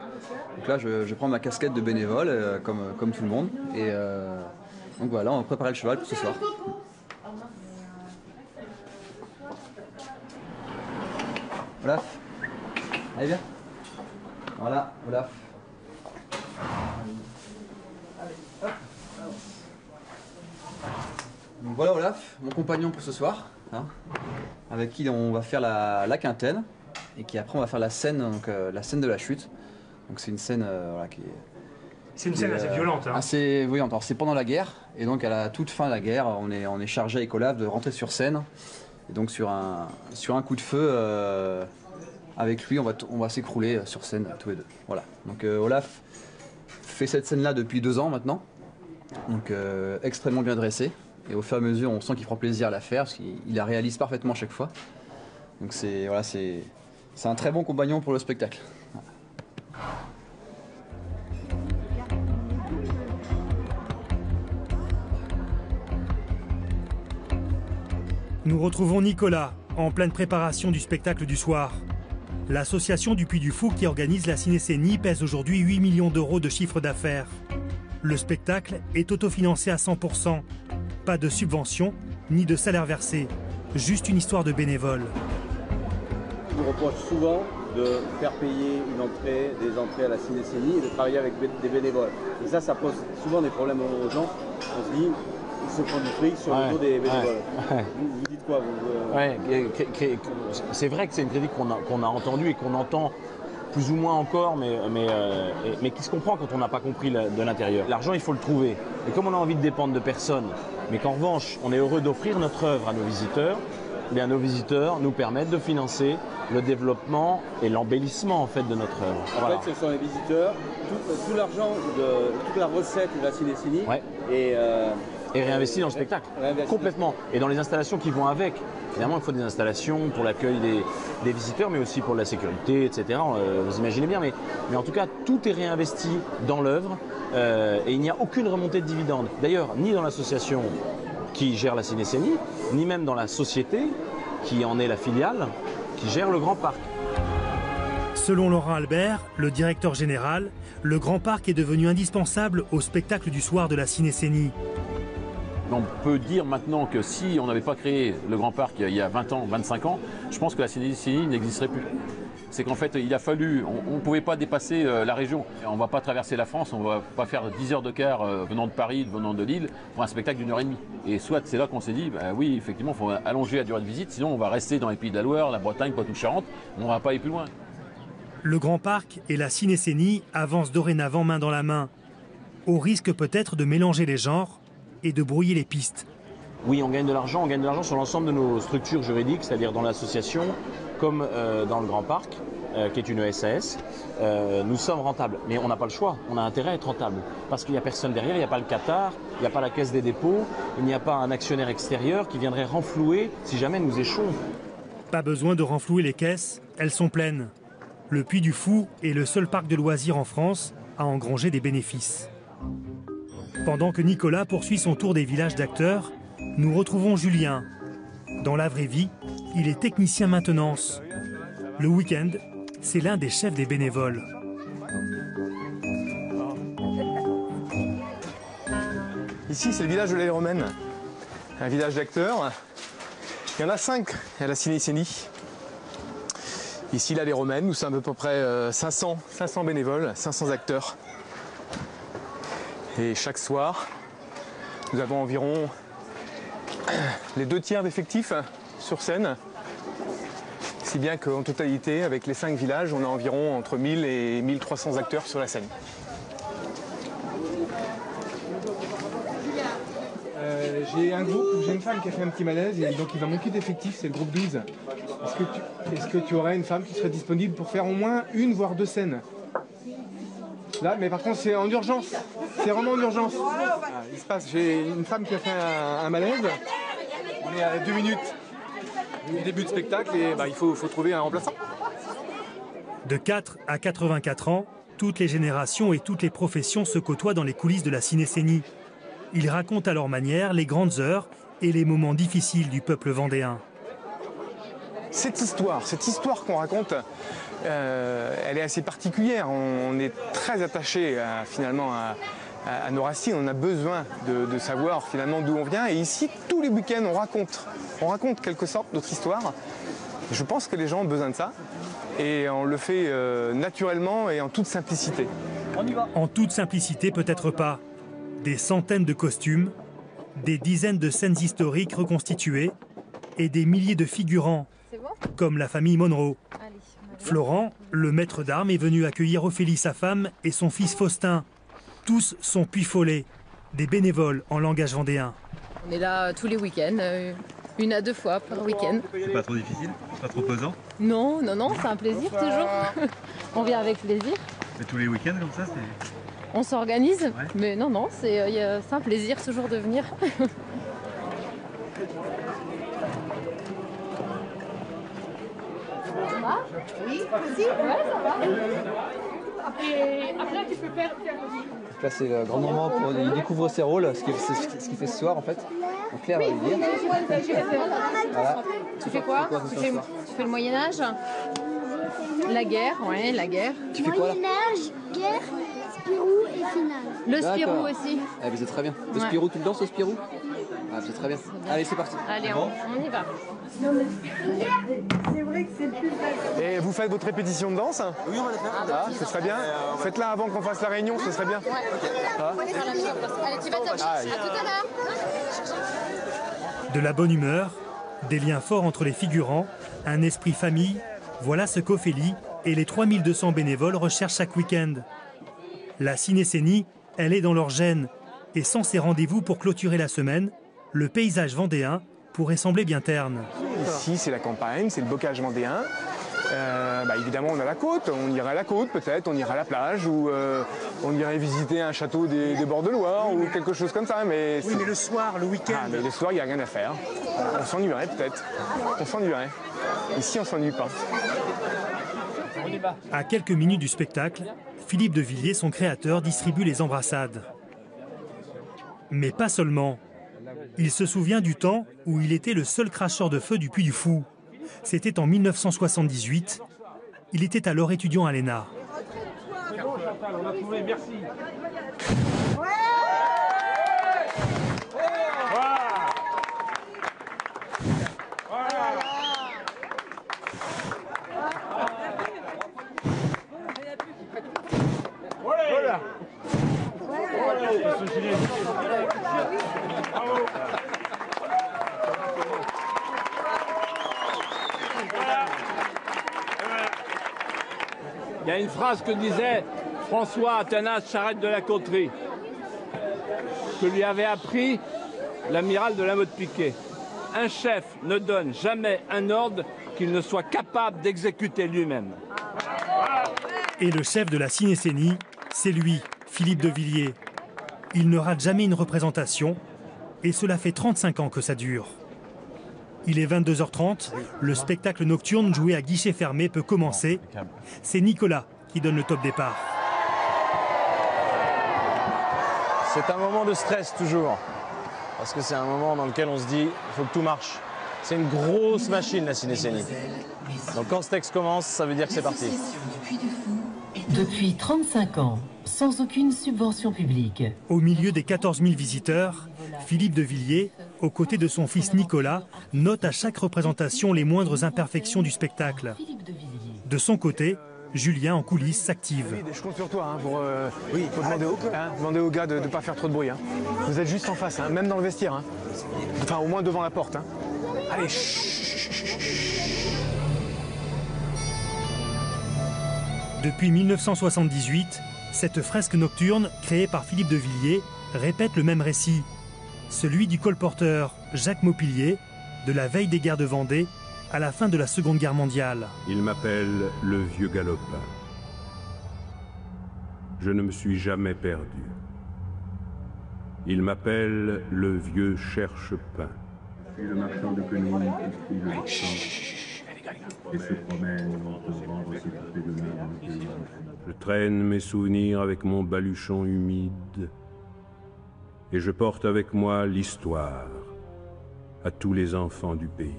Speaker 3: Donc là je prends ma casquette de bénévole, comme tout le monde, et donc voilà, on va préparer le cheval pour ce soir. Olaf, allez viens. Voilà, Olaf. Donc voilà Olaf, mon compagnon pour ce soir, avec qui on va faire la quintaine, et qui après on va faire la scène, donc la scène de la chute. Donc c'est une scène qui est...
Speaker 1: C'est une scène assez violente.
Speaker 3: Assez violente. Alors c'est pendant la guerre, et donc à la toute fin de la guerre, on est chargé avec Olaf de rentrer sur scène. Et donc sur un coup de feu, avec lui, on va s'écrouler sur scène tous les deux. Voilà. Donc Olaf fait cette scène-là depuis 2 ans maintenant, donc extrêmement bien dressé. Et au fur et à mesure, on sent qu'il prend plaisir à la faire, parce qu'il la réalise parfaitement à chaque fois. Donc c'est un très bon compagnon pour le spectacle.
Speaker 1: Nous retrouvons Nicolas, en pleine préparation du spectacle du soir. L'association du Puy du Fou qui organise la Cinécénie pèse aujourd'hui 8 millions d'euros de chiffre d'affaires. Le spectacle est autofinancé à 100%. Pas de subvention, ni de salaire versé. Juste une histoire de bénévoles.
Speaker 13: On nous reproche souvent de faire payer des entrées à la Cinécénie et de travailler avec des bénévoles. Et ça pose souvent des problèmes aux gens. On se dit, ils se prennent du fric sur le dos des bénévoles. Vous dites quoi
Speaker 9: c'est vrai que c'est une critique qu'on a entendue et qu'on entend plus ou moins encore, mais qui se comprend quand on n'a pas compris de l'intérieur. L'argent, il faut le trouver. Et comme on a envie de dépendre de personne, mais qu'en revanche, on est heureux d'offrir notre œuvre à nos visiteurs, eh bien, nos visiteurs nous permettent de financer le développement et l'embellissement en fait de notre œuvre.
Speaker 13: En fait, ce sont les visiteurs, tout l'argent, toute la recette de la Cinécénie
Speaker 9: est réinvesti dans le spectacle. Complètement. Et dans les installations qui vont avec. Évidemment, il faut des installations pour l'accueil des visiteurs, mais aussi pour la sécurité, etc. Vous imaginez bien. Mais en tout cas, tout est réinvesti dans l'œuvre et il n'y a aucune remontée de dividendes. D'ailleurs, ni dans l'association qui gère la Cinécénie, ni même dans la société qui en est la filiale, qui gère le Grand Parc.
Speaker 1: Selon Laurent Albert, le directeur général, le Grand Parc est devenu indispensable au spectacle du soir de la Cinécénie.
Speaker 8: On peut dire maintenant que si on n'avait pas créé le Grand Parc il y a 20 ans, 25 ans, je pense que la Cinécénie n'existerait plus. C'est qu'en fait, il a fallu, on ne pouvait pas dépasser la région. On ne va pas traverser la France, on ne va pas faire 10 heures de car venant de Paris, venant de Lille, pour un spectacle d'1 heure et demie. Et soit c'est là qu'on s'est dit, bah oui, effectivement, il faut allonger la durée de visite, sinon on va rester dans les pays de la Loire, la Bretagne, Poitou-Charentes, on ne va pas aller plus loin.
Speaker 1: Le Grand Parc et la Cinécénie avancent dorénavant main dans la main, au risque peut-être de mélanger les genres et de brouiller les pistes.
Speaker 9: Oui, on gagne de l'argent sur l'ensemble de nos structures juridiques, c'est-à-dire dans l'association comme dans le Grand Parc, qui est une SAS. Nous sommes rentables, mais on n'a pas le choix, on a intérêt à être rentable. Parce qu'il n'y a personne derrière, il n'y a pas le Qatar, il n'y a pas la Caisse des dépôts, il n'y a pas un actionnaire extérieur qui viendrait renflouer si jamais nous échouons.
Speaker 1: Pas besoin de renflouer les caisses, elles sont pleines. Le Puy du Fou est le seul parc de loisirs en France à engranger des bénéfices. Pendant que Nicolas poursuit son tour des villages d'acteurs, nous retrouvons Julien. Dans la vraie vie, il est technicien maintenance. Le week-end, c'est l'un des chefs des bénévoles.
Speaker 14: Ici, c'est le village de l'Allée Romaine, un village d'acteurs. Il y en a 5 à la Cinécénie. Ici, l'Allée Romaine, nous sommes à peu près 500 bénévoles, 500 acteurs. Et chaque soir, nous avons environ les 2/3 d'effectifs sur scène. Si bien qu'en totalité, avec les 5 villages, on a environ entre 1000 et 1300 acteurs sur la scène. J'ai un groupe où j'ai une femme qui a fait un petit malaise et donc il va manquer d'effectifs, c'est le groupe 12. Est-ce que tu aurais une femme qui serait disponible pour faire au moins 1 voire 2 scènes? Là, mais par contre c'est en urgence, c'est vraiment en urgence. Il se passe, j'ai une femme qui a fait un malaise, on est à 2 minutes du début de spectacle et il faut trouver un remplaçant.
Speaker 1: De 4 à 84 ans, toutes les générations et toutes les professions se côtoient dans les coulisses de la Cinécénie. Ils racontent à leur manière les grandes heures et les moments difficiles du peuple vendéen.
Speaker 14: Cette histoire qu'on raconte, elle est assez particulière. On est très attaché finalement à nos racines. On a besoin de savoir finalement d'où on vient. Et ici, tous les week-ends, on raconte quelque sorte notre histoire. Je pense que les gens ont besoin de ça. Et on le fait naturellement et en toute simplicité.
Speaker 1: On y va. En toute simplicité, peut-être pas. Des centaines de costumes, des dizaines de scènes historiques reconstituées et des milliers de figurants, comme la famille Monroe. Florent, le maître d'armes, est venu accueillir Ophélie, sa femme, et son fils Faustin. Tous sont puifolés, des bénévoles en langage vendéen.
Speaker 15: On est là tous les week-ends, 1 à 2 fois par week-end.
Speaker 16: C'est pas trop difficile? Pas trop pesant?
Speaker 15: Non, c'est un plaisir toujours. On vient avec plaisir.
Speaker 16: Mais tous les week-ends comme ça, c'est...
Speaker 15: On s'organise, mais non, c'est un plaisir toujours de venir.
Speaker 7: Ça va? Oui, aussi? Ouais, ça va. Après, tu peux faire.
Speaker 3: Là, c'est le grand moment pour il découvre ses rôles, ce qu'il fait ce soir en fait. Donc Claire va lui dire.
Speaker 7: Voilà. Tu fais quoi? Tu fais le Moyen-Âge? La guerre, ouais, la guerre.
Speaker 3: Tu fais quoi là?
Speaker 7: Moyen-Âge, guerre, Spirou et finale. Le Spirou aussi.
Speaker 3: Ah, vous êtes très bien. Le Spirou, tu le danses au Spirou? Ah, vous êtes très bien. Allez, c'est parti.
Speaker 15: Allez, on y va.
Speaker 7: C'est vrai que c'est le plus facile.
Speaker 14: Et vous faites votre répétition de danse?
Speaker 3: Oui, on va la faire.
Speaker 14: Ah, ce serait bien. Faites-la avant qu'on fasse la réunion, ce serait bien.
Speaker 15: Ouais.
Speaker 14: Ah.
Speaker 15: Allez, tu vas t'approcher. À tout à l'heure.
Speaker 1: De la bonne humeur, des liens forts entre les figurants, un esprit famille, voilà ce qu'Ophélie et les 3200 bénévoles recherchent chaque week-end. La Cinécénie, elle est dans leur gène, et sans ces rendez-vous pour clôturer la semaine, le paysage vendéen pourrait sembler bien terne.
Speaker 14: Ici, c'est la campagne, c'est le bocage vendéen. Évidemment, on a la côte. On irait à la côte, peut-être. On irait à la plage ou on irait visiter un château des bords de Loire ou quelque chose comme ça. Mais
Speaker 1: oui, mais le soir, le week-end.
Speaker 14: Ah, mais le soir, il n'y a rien à faire. On s'ennuierait peut-être. On s'ennuierait. Ici, on s'ennuie pas.
Speaker 1: À quelques minutes du spectacle, Philippe de Villiers, son créateur, distribue les embrassades. Mais pas seulement. Il se souvient du temps où il était le seul cracheur de feu du Puy du Fou. C'était en 1978. Il était alors étudiant à l'ENA.
Speaker 5: On a trouvé, merci. Voilà.
Speaker 17: Il y a une phrase que disait François Athanase Charette de la Coterie, que lui avait appris l'amiral de la Motte-Piquet. Un chef ne donne jamais un ordre qu'il ne soit capable d'exécuter lui-même.
Speaker 1: Et le chef de la Cinécénie, c'est lui, Philippe de Villiers. Il ne rate jamais une représentation, et cela fait 35 ans que ça dure. Il est 22h30, le spectacle nocturne joué à guichet fermé peut commencer. C'est Nicolas qui donne le top départ.
Speaker 9: C'est un moment de stress toujours, parce que c'est un moment dans lequel on se dit il faut que tout marche. C'est une grosse machine la Cinécénie. Donc quand ce texte commence, ça veut dire que c'est parti.
Speaker 2: Depuis 35 ans, sans aucune subvention publique.
Speaker 1: Au milieu des 14 000 visiteurs, Philippe de Villiers, aux côtés de son fils Nicolas, note à chaque représentation les moindres imperfections du spectacle. De son côté, Julien, en coulisses, s'active.
Speaker 14: Je compte sur toi pour demander aux gars de ne pas faire trop de bruit. Vous êtes juste en face, même dans le vestiaire. Enfin, au moins devant la porte. Allez,
Speaker 1: Depuis 1978, cette fresque nocturne, créée par Philippe de Villiers, répète le même récit. Celui du colporteur Jacques Maupillier, de la veille des guerres de Vendée à la fin de la Seconde Guerre mondiale.
Speaker 18: Il m'appelle le vieux galopin. Je ne me suis jamais perdu. Il m'appelle le vieux cherche-pain. Je suis le marchand de quenouilles qui suit le temps et se promène pour vendre ses poupées de mer dans le pays. Je traîne mes souvenirs avec mon baluchon humide et je porte avec moi l'histoire à tous les enfants du pays.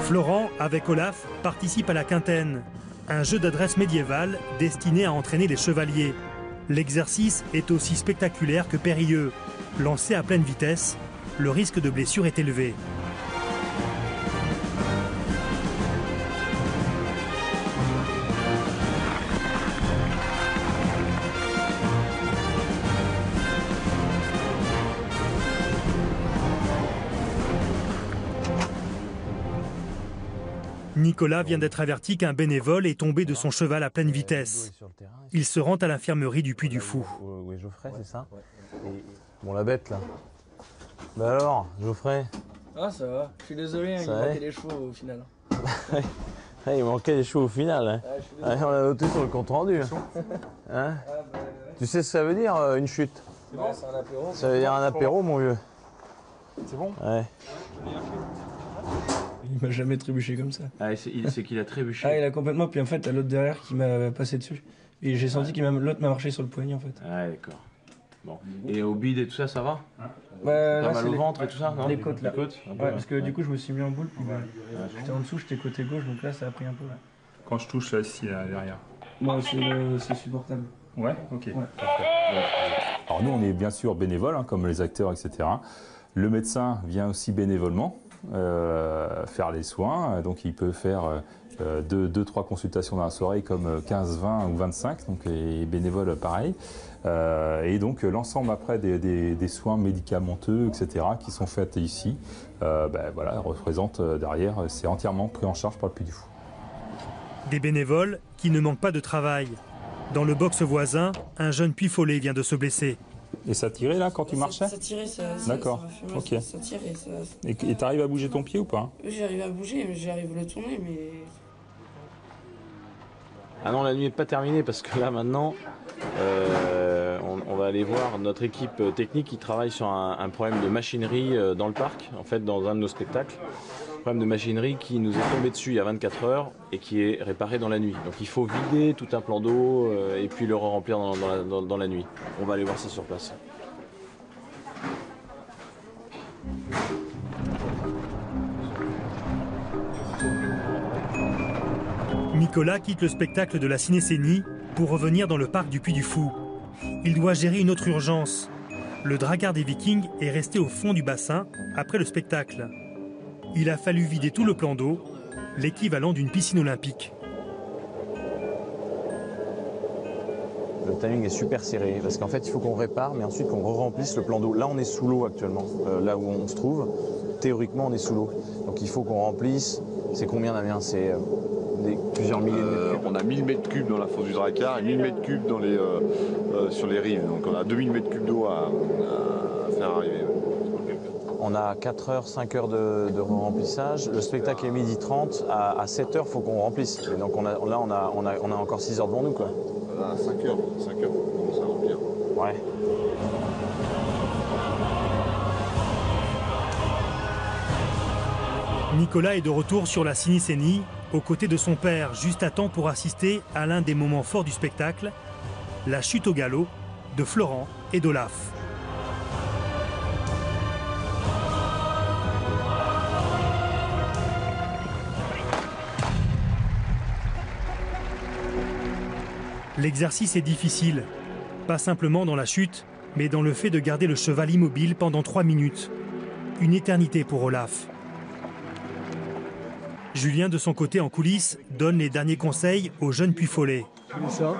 Speaker 1: Florent, avec Olaf, participe à la quintaine, un jeu d'adresse médiévale destiné à entraîner les chevaliers. L'exercice est aussi spectaculaire que périlleux. Lancé à pleine vitesse, le risque de blessure est élevé. Nicolas vient d'être averti qu'un bénévole est tombé de son cheval à pleine vitesse. Il se rend à l'infirmerie du Puy du Fou.
Speaker 9: Oui, Geoffrey, c'est ça. Bon, la bête, là. Bah alors, Geoffrey?
Speaker 19: Ah, ça va. Je suis désolé, il manquait des chevaux au final.
Speaker 9: Il manquait des chevaux au final. On l'a noté sur le compte rendu. Tu sais ce que ça veut dire, une chute?
Speaker 19: C'est un apéro.
Speaker 9: Ça veut dire un apéro, mon vieux.
Speaker 19: C'est bon?
Speaker 9: Ouais.
Speaker 19: Il m'a jamais trébuché comme ça.
Speaker 9: Ah, c'est qu'il a trébuché.
Speaker 19: Ah, il a complètement. Puis en fait, t'as l'autre derrière qui m'a passé dessus. Et j'ai senti que l'autre m'a marché sur le poignet en fait.
Speaker 9: Ah, d'accord. Bon. Et au bide et tout ça, ça va?
Speaker 19: Pas
Speaker 9: mal au ventre et tout ça, non?
Speaker 19: Les côtes là.
Speaker 9: Les côtes,
Speaker 19: ouais, parce que du coup, je me suis mis en boule. Puis j'étais en dessous, j'étais côté gauche, donc là, ça a pris un peu. Là.
Speaker 16: Quand je touche là, ici, là, derrière.
Speaker 19: Moi, c'est supportable.
Speaker 16: Ouais, ok. Ouais.
Speaker 20: Alors nous, on est bien sûr bénévoles, comme les acteurs, etc. Le médecin vient aussi bénévolement faire les soins, donc il peut faire 2-3 consultations dans la soirée comme 15, 20 ou 25, donc les bénévoles pareil. Et donc l'ensemble après des soins médicamenteux, etc. qui sont faits ici, voilà, représente derrière, c'est entièrement pris en charge par le Puy du Fou.
Speaker 1: Des bénévoles qui ne manquent pas de travail. Dans le box voisin, un jeune Puy-Follet vient de se blesser.
Speaker 20: Et ça tirait là quand tu marchais?
Speaker 21: Ça tirait,
Speaker 20: D'accord,
Speaker 21: ça m'a fait mal,
Speaker 20: ok.
Speaker 21: ça tirait.
Speaker 20: Et t'arrives à bouger ton pied ou pas?
Speaker 21: J'arrive à bouger, mais j'arrive à le tourner, mais...
Speaker 9: Ah non, la nuit n'est pas terminée parce que là maintenant, on va aller voir notre équipe technique qui travaille sur un problème de machinerie dans le parc, en fait dans un de nos spectacles. Un problème de machinerie qui nous est tombé dessus il y a 24 heures et qui est réparé dans la nuit. Donc il faut vider tout un plan d'eau et puis le remplir dans la nuit. On va aller voir ça sur place.
Speaker 1: Nicolas quitte le spectacle de la Cinécénie pour revenir dans le parc du Puy du Fou. Il doit gérer une autre urgence. Le dragard des Vikings est resté au fond du bassin après le spectacle. Il a fallu vider tout le plan d'eau, l'équivalent d'une piscine olympique.
Speaker 9: Le timing est super serré parce qu'en fait il faut qu'on répare mais ensuite qu'on remplisse le plan d'eau. Là on est sous l'eau actuellement, là où on se trouve, théoriquement on est sous l'eau. Donc il faut qu'on remplisse, c'est combien Damien? C'est plusieurs milliers de mètres cubes.
Speaker 22: On a 1000 mètres cubes dans la fosse du Dracard et 1000 mètres cubes sur les rives. Donc on a 2000 mètres cubes d'eau à faire arriver.
Speaker 9: On a 4 heures, 5 heures de remplissage. Le spectacle est 12h30. À 7 heures, il faut qu'on remplisse. Et donc on a encore 6 heures devant nous, quoi.
Speaker 22: À 5 heures, on commence à remplir.
Speaker 9: Ouais.
Speaker 1: Nicolas est de retour sur la Cinécénie, aux côtés de son père, juste à temps pour assister à l'un des moments forts du spectacle, la chute au galop de Florent et d'Olaf. L'exercice est difficile, pas simplement dans la chute, mais dans le fait de garder le cheval immobile pendant 3 minutes. Une éternité pour Olaf. Julien, de son côté en coulisses, donne les derniers conseils aux jeunes Puy-Follet.
Speaker 14: Tu mets ça,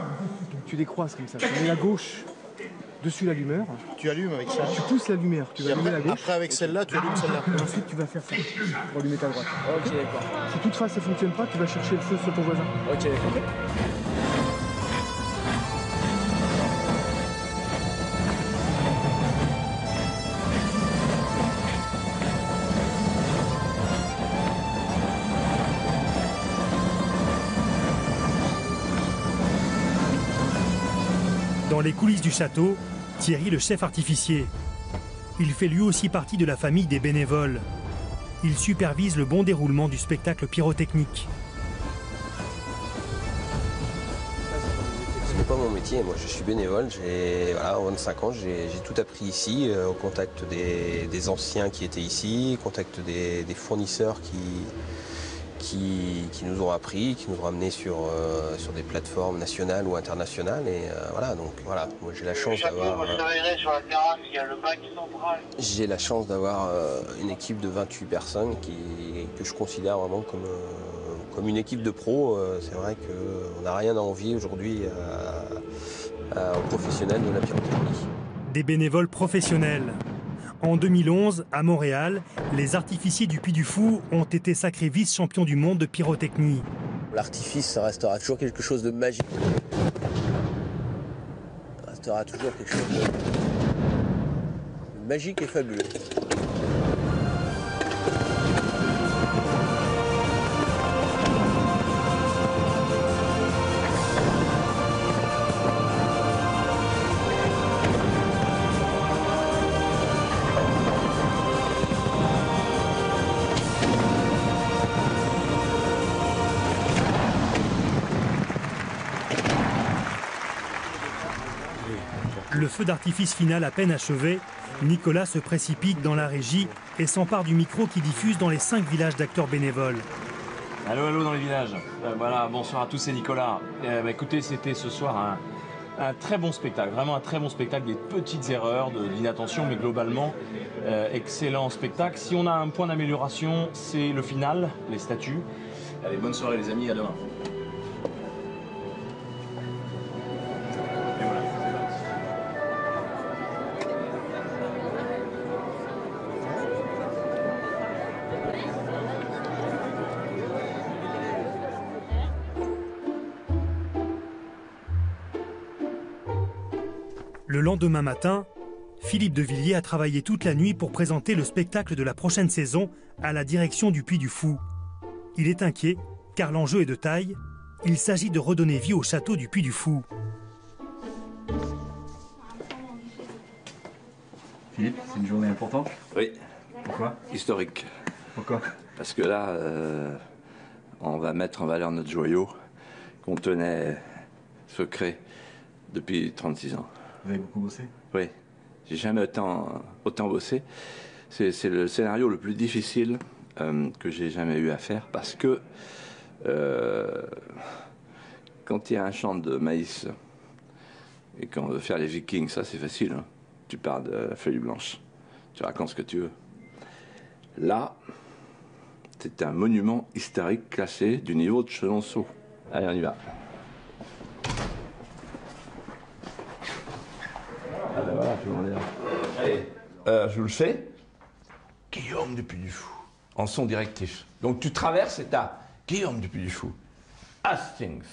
Speaker 14: tu les croises comme ça. Tu mets la gauche dessus l'allumeur.
Speaker 23: Tu allumes avec ça.
Speaker 14: Tu pousses l'allumeur, tu vas allumer la gauche.
Speaker 23: Après avec celle-là, tu allumes celle-là.
Speaker 14: Et ensuite tu vas faire ça pour allumer ta droite.
Speaker 23: Ok, d'accord.
Speaker 14: Si toutefois ça ne fonctionne pas, tu vas chercher le feu sur ton voisin.
Speaker 23: Ok, d'accord.
Speaker 1: Dans les coulisses du château, Thierry, le chef artificier. Il fait lui aussi partie de la famille des bénévoles. Il supervise le bon déroulement du spectacle pyrotechnique.
Speaker 24: Ce n'est pas mon métier, moi je suis bénévole, j'ai 25 ans, j'ai tout appris ici, au contact des anciens qui étaient ici, au contact des fournisseurs qui nous ont appris, qui nous ont amenés sur des plateformes nationales ou internationales. Et moi j'ai la chance d'avoir... J'ai la chance d'avoir une équipe de 28 personnes que je considère vraiment comme une équipe de pros. C'est vrai qu'on n'a rien à envier aujourd'hui aux professionnels de la pyrotechnie.
Speaker 1: Des bénévoles professionnels. En 2011, à Montréal, les artificiers du Puy du Fou ont été sacrés vice-champions du monde de pyrotechnie.
Speaker 24: L'artifice, ça restera toujours quelque chose de magique. Ça restera toujours quelque chose de magique et fabuleux.
Speaker 1: Le feu d'artifice final à peine achevé, Nicolas se précipite dans la régie et s'empare du micro qui diffuse dans les 5 villages d'acteurs bénévoles.
Speaker 9: Allô, allô dans les villages. Voilà, bonsoir à tous, c'est Nicolas. Écoutez, c'était ce soir un très bon spectacle, vraiment un très bon spectacle, des petites erreurs, d'inattention, mais globalement, excellent spectacle. Si on a un point d'amélioration, c'est le final, les statues. Allez, bonne soirée les amis, à demain.
Speaker 1: Le lendemain matin, Philippe de Villiers a travaillé toute la nuit pour présenter le spectacle de la prochaine saison à la direction du Puy du Fou. Il est inquiet, car l'enjeu est de taille. Il s'agit de redonner vie au château du Puy du Fou.
Speaker 3: Philippe, c'est une journée importante?
Speaker 4: Oui.
Speaker 3: Pourquoi?
Speaker 4: Historique.
Speaker 3: Pourquoi?
Speaker 4: Parce que là, on va mettre en valeur notre joyau qu'on tenait secret depuis 36 ans.
Speaker 3: Vous avez beaucoup bossé?
Speaker 4: Oui. J'ai jamais autant bossé. C'est le scénario le plus difficile que j'ai jamais eu à faire parce que quand il y a un champ de maïs et qu'on veut faire les Vikings, ça c'est facile. Hein. Tu pars de la feuille blanche. Tu racontes ce que tu veux. Là, c'est un monument historique classé du niveau de Chenonceau. Allez, on y va. Voilà, tout le monde est là. Allez, je vous le fais. Guillaume du Puy du Fou, en son directif. Donc tu traverses et t'as Guillaume du Puy du Fou, Hastings,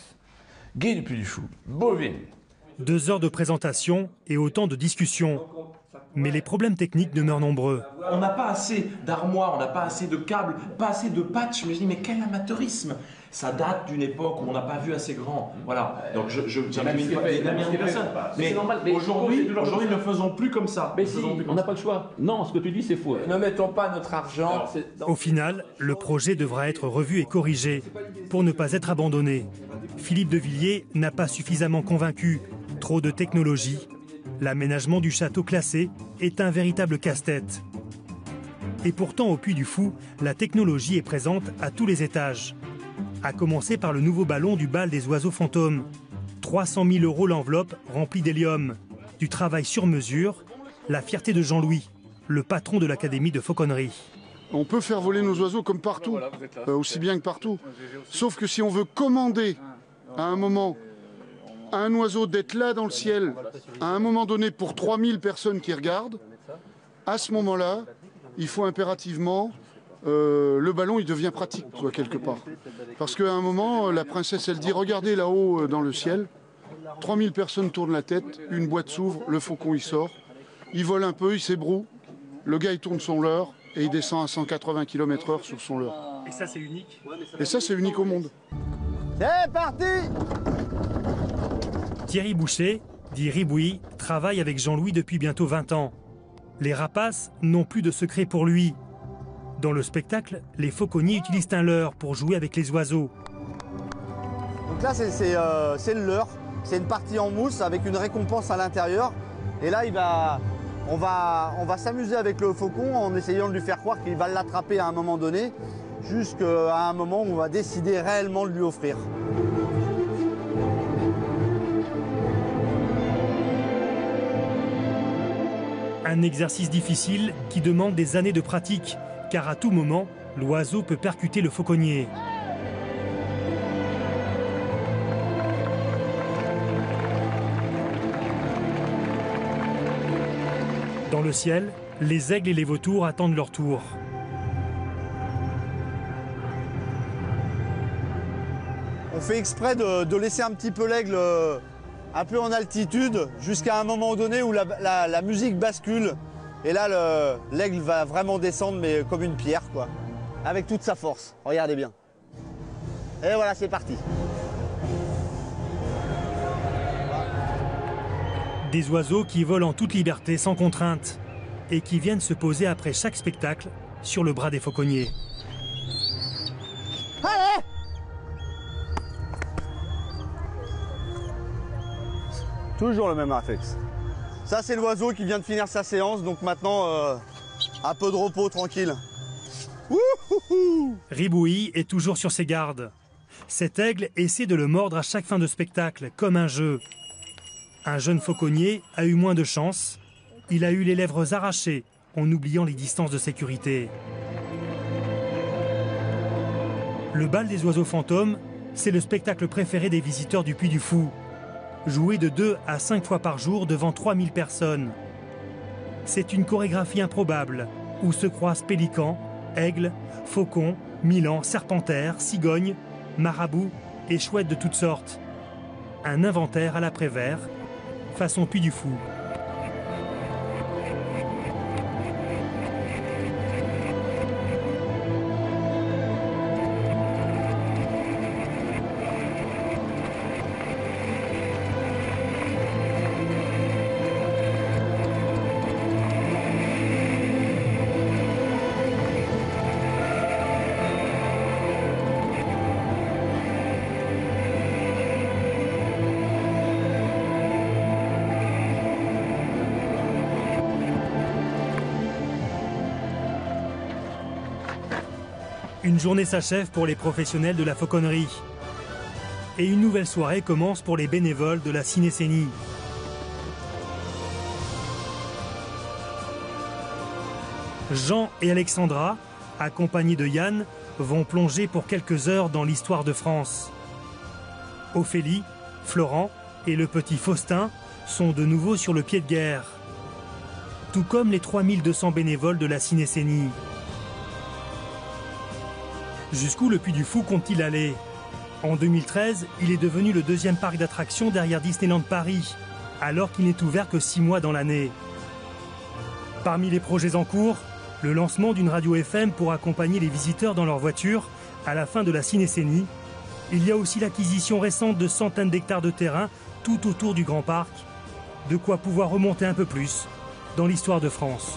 Speaker 4: Guy du Puy du Fou, Bovine.
Speaker 1: 2 heures de présentation et autant de discussions. Mais les problèmes techniques demeurent nombreux.
Speaker 6: On n'a pas assez d'armoires, on n'a pas assez de câbles, pas assez de patchs. Mais je dis, mais quel amateurisme! Ça date d'une époque où on n'a pas vu assez grand. Voilà. Donc je personne. Mais aujourd'hui, ne faisons plus comme ça.
Speaker 8: Mais si, on n'a pas le choix. Non, ce que tu dis, c'est faux.
Speaker 13: Ne mettons pas notre argent.
Speaker 1: Au final, le projet devra être revu et corrigé pour ne pas être abandonné. Philippe de Villiers n'a pas suffisamment convaincu. Trop de technologie. L'aménagement du château classé est un véritable casse-tête. Et pourtant, au Puy du Fou, la technologie est présente à tous les étages. À commencer par le nouveau ballon du bal des oiseaux fantômes. 300 000 € l'enveloppe remplie d'hélium. Du travail sur mesure, la fierté de Jean-Louis, le patron de l'Académie de fauconnerie.
Speaker 11: On peut faire voler nos oiseaux comme partout, aussi bien que partout. Sauf que si on veut commander à un moment un oiseau d'être là dans le ciel, à un moment donné pour 3000 personnes qui regardent, à ce moment-là, il faut impérativement... le ballon, il devient pratique, quoi, quelque part. Parce qu'à un moment, la princesse, elle dit, regardez là-haut dans le ciel, 3000 personnes tournent la tête, une boîte s'ouvre, le faucon, il sort, il vole un peu, il s'ébroue, le gars, il tourne son leurre, et il descend à 180 km/h sur son leurre.
Speaker 1: Et ça, c'est unique?
Speaker 11: Et ça, c'est unique au monde.
Speaker 13: C'est parti!
Speaker 1: Thierry Boucher, dit Ribouille, travaille avec Jean-Louis depuis bientôt 20 ans. Les rapaces n'ont plus de secret pour lui. Dans le spectacle, les fauconniers utilisent un leurre pour jouer avec les oiseaux.
Speaker 13: Donc là, c'est le leurre. C'est une partie en mousse avec une récompense à l'intérieur. Et là, on va s'amuser avec le faucon en essayant de lui faire croire qu'il va l'attraper à un moment donné, jusqu'à un moment où on va décider réellement de lui offrir.
Speaker 1: Un exercice difficile qui demande des années de pratique, car à tout moment, l'oiseau peut percuter le fauconnier. Dans le ciel, les aigles et les vautours attendent leur tour.
Speaker 13: On fait exprès de laisser un petit peu l'aigle un peu en altitude, jusqu'à un moment donné où la musique bascule. Et là, l'aigle va vraiment descendre, mais comme une pierre, quoi. Avec toute sa force. Regardez bien. Et voilà, c'est parti.
Speaker 1: Des oiseaux qui volent en toute liberté, sans contrainte, et qui viennent se poser après chaque spectacle sur le bras des fauconniers.
Speaker 13: Allez! Toujours le même réflexe. Ça, c'est l'oiseau qui vient de finir sa séance, donc maintenant, un peu de repos, tranquille.
Speaker 1: Ribouille est toujours sur ses gardes. Cet aigle essaie de le mordre à chaque fin de spectacle, comme un jeu. Un jeune fauconnier a eu moins de chance. Il a eu les lèvres arrachées, en oubliant les distances de sécurité. Le bal des oiseaux fantômes, c'est le spectacle préféré des visiteurs du Puy du Fou. Joué de 2 à 5 fois par jour devant 3000 personnes. C'est une chorégraphie improbable, où se croisent pélicans, aigles, faucons, milans, serpentaires, cigognes, marabouts et chouettes de toutes sortes. Un inventaire à l'après-vert, façon Puy du Fou. Une journée s'achève pour les professionnels de la fauconnerie. Et une nouvelle soirée commence pour les bénévoles de la Cinécénie. Jean et Alexandra, accompagnés de Yann, vont plonger pour quelques heures dans l'histoire de France. Ophélie, Florent et le petit Faustin sont de nouveau sur le pied de guerre. Tout comme les 3200 bénévoles de la Cinécénie. Jusqu'où le Puy du Fou compte-t-il aller? En 2013, il est devenu le deuxième parc d'attractions derrière Disneyland Paris, alors qu'il n'est ouvert que 6 mois dans l'année. Parmi les projets en cours, le lancement d'une radio FM pour accompagner les visiteurs dans leur voiture à la fin de la Cinécénie. Il y a aussi l'acquisition récente de centaines d'hectares de terrain tout autour du Grand Parc. De quoi pouvoir remonter un peu plus dans l'histoire de France.